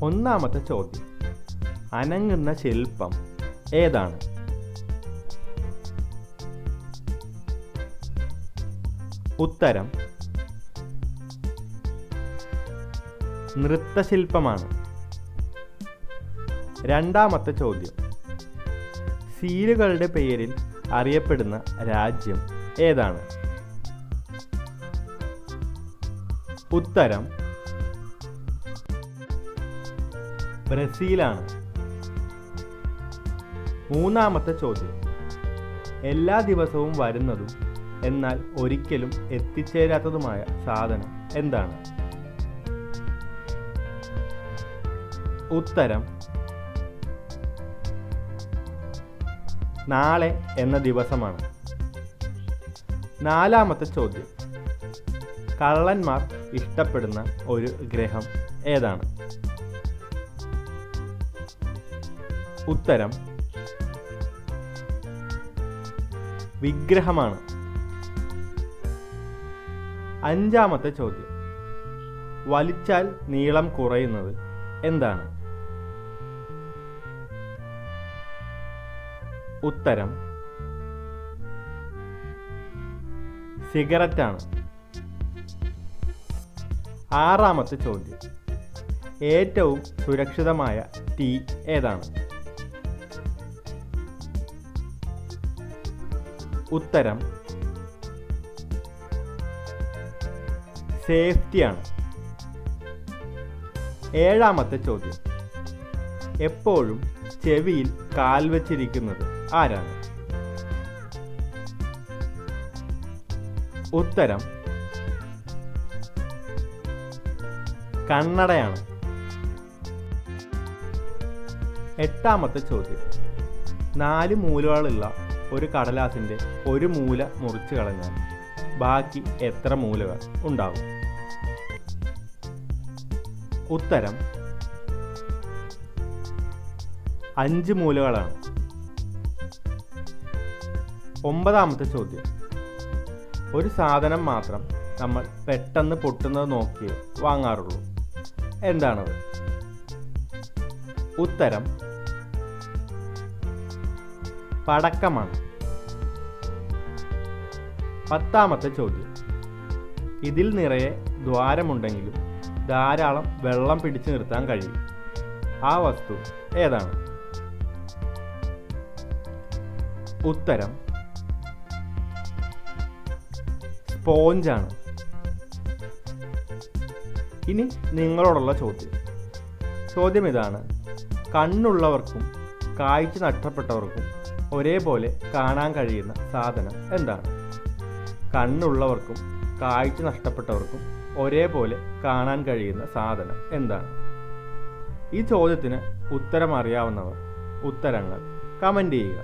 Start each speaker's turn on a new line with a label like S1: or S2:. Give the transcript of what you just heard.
S1: ഒന്നാമത്തെ ചോദ്യം, അനങ്ങുന്ന ശില്പം ഏതാണ്? ഉത്തരം നൃത്തശില്പമാണ്. രണ്ടാമത്തെ ചോദ്യം, സീലുകളുടെ പേരിൽ അറിയപ്പെടുന്ന രാജ്യം ഏതാണ്? ഉത്തരം ബ്രസീലാണ്. മൂന്നാമത്തെ ചോദ്യം, എല്ലാ ദിവസവും വരുന്നതും എന്നാൽ ഒരിക്കലും എത്തിച്ചേരാത്തതുമായ സാധനം എന്താണ്? ഉത്തരം നാളെ എന്ന ദിവസമാണ്. നാലാമത്തെ ചോദ്യം, കള്ളന്മാർ ഇഷ്ടപ്പെടുന്ന ഒരു ഗ്രഹം ഏതാണ്? ഉത്തരം വിഗ്രഹമാണ്. അഞ്ചാമത്തെ ചോദ്യം, വലിച്ചാൽ നീളം കുറയുന്നത് എന്താണ്? ഉത്തരം സിഗരറ്റാണ്. ആറാമത്തെ ചോദ്യം, ഏറ്റവും സുരക്ഷിതമായ ടീ ഏതാണ്? ഉത്തരം സേഫ്റ്റിയാണ്. ഏഴാമത്തെ ചോദ്യം, എപ്പോഴും ചെവിയിൽ കാൽ വച്ചിരിക്കുന്നത് ആരാണ്? ഉത്തരം കണ്ണടയാണ്. എട്ടാമത്തെ ചോദ്യം, 4 മൂലകളുള്ള ഒരു കടലാസിൻ്റെ ഒരു മൂല മുറിച്ചു കളഞ്ഞാൽ ബാക്കി എത്ര മൂലകൾ ഉണ്ടാകും? ഉത്തരം 5 മൂലകളാണ്. ഒമ്പതാമത്തെ ചോദ്യം, ഒരു സാധനം മാത്രം നമ്മൾ പെട്ടെന്ന് പൊട്ടുന്നത് നോക്കിയേ വാങ്ങാറുള്ളൂ, എന്താണത്? ഉത്തരം പടക്കമാണ്. പത്താമത്തെ ചോദ്യം, ഇതിൽ നിറയെ ദ്വാരമുണ്ടെങ്കിലും ധാരാളം വെള്ളം പിടിച്ചു നിർത്താൻ കഴിയും, ആ വസ്തു ഏതാണ്? ഉത്തരം സ്പോഞ്ചാണ്. ഇനി നിങ്ങളോടുള്ള ചോദ്യം ഇതാണ്, കണ്ണുള്ളവർക്കും കാഴ്ച നഷ്ടപ്പെട്ടവർക്കും ഒരേപോലെ കാണാൻ കഴിയുന്ന സാധനം എന്താണ്? കണ്ണുള്ളവർക്കും കാഴ്ച നഷ്ടപ്പെട്ടവർക്കും ഒരേപോലെ കാണാൻ കഴിയുന്ന സാധനം എന്താണ്? ഈ ചോദ്യത്തിന് ഉത്തരം അറിയാവുന്നവർ ഉത്തരങ്ങൾ കമൻ്റ് ചെയ്യുക.